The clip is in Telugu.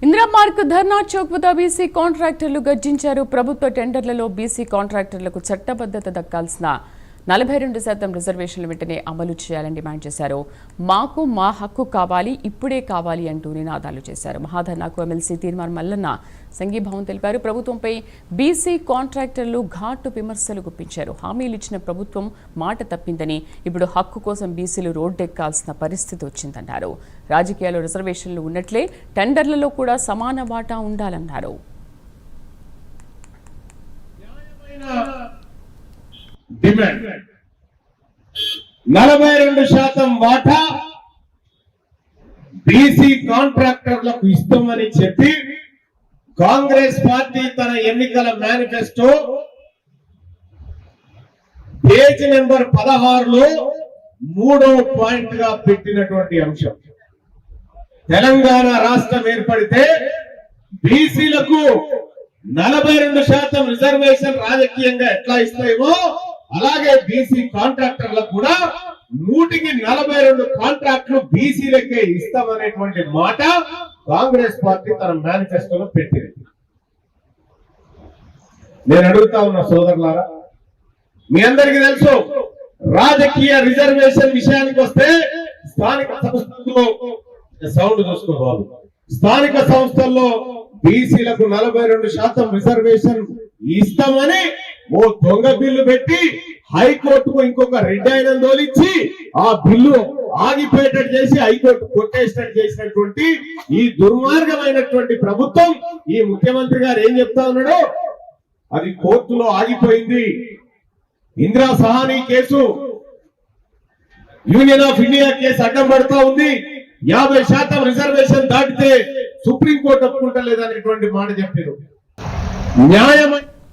ఇందిరా పార్క్ ధర్నా చౌక్ వద్ద బీసీ కాంట్రాక్టర్లు గర్జించారు. ప్రభుత్వ టెండర్లలో బీసీ కాంట్రాక్టర్లకు చట్టబద్ధత దక్కాల్సిన 42% రిజర్వేషన్లు వెంటనే అమలు చేయాలని డిమాండ్ చేశారు. మాకు మా హక్కు కావాలి, ఇప్పుడే కావాలి అంటూ నినాదాలు చేశారు. మహాధర్నాకు ఎమ్మెల్సీ తీర్మాన్ మల్లన్న సంఘీభావం తెలిపారు. ప్రభుత్వంపై బీసీ కాంట్రాక్టర్లు ఘాటు విమర్శలు గుప్పించారు. హామీలు ఇచ్చిన ప్రభుత్వం మాట తప్పిందని, ఇప్పుడు హక్కు కోసం బీసీలు రోడ్డెక్కాల్సిన పరిస్థితి వచ్చిందన్నారు. రాజకీయాల్లో రిజర్వేషన్లు ఉన్నట్లే టెండర్లలో కూడా సమాన వాటా ఉండాలన్నారు. డిమాండ్ 42% వాటా బీసీ కాంట్రాక్టర్లకు ఇస్తామని చెప్పి కాంగ్రెస్ పార్టీ తన ఎన్నికల మేనిఫెస్టో పేజ్ నెంబర్ 16లో 3వ పాయింట్ గా పెట్టినటువంటి అంశం. తెలంగాణ రాష్ట్రం ఏర్పడితే బీసీలకు 42% రిజర్వేషన్ రాజకీయంగా ఎట్లా ఇస్తాయేమో అలాగే బీసీ కాంట్రాక్టర్లకు కూడా 142 కాంట్రాక్టులు బీసీలకే ఇస్తామనేటువంటి మాట కాంగ్రెస్ పార్టీ తన మేనిఫెస్టోలో పెట్టింది. నేను అడుగుతా ఉన్న సోదరులారా, మీ అందరికీ తెలుసు రాజకీయ రిజర్వేషన్ విషయానికి వస్తే స్థానిక సంస్థల్లో సౌండ్ చూసుకోవాలి. స్థానిక సంస్థల్లో బీసీలకు 42% రిజర్వేషన్ ఇస్తామని ఓ దొంగ బిల్లు పెట్టి హైకోర్టుకు ఇంకొక రెడ్ అయిన తోలిచ్చి ఆ బిల్లు ఆగిపోయేటట్టు చేసి హైకోర్టు కొట్టేసినట్టు చేసినటువంటి ఈ దుర్మార్గమైనటువంటి ప్రభుత్వం, ఈ ముఖ్యమంత్రి గారు ఏం చెప్తా ఉన్నాడు, అది కోర్టులో ఆగిపోయింది. Indira Sahani case, union of India case అడ్డం పడుతూ ఉంది. 50% రిజర్వేషన్ దాటితే సుప్రీంకోర్టు ఒప్పుకుంటలేదనేటువంటి మాట చెప్పారు. న్యాయం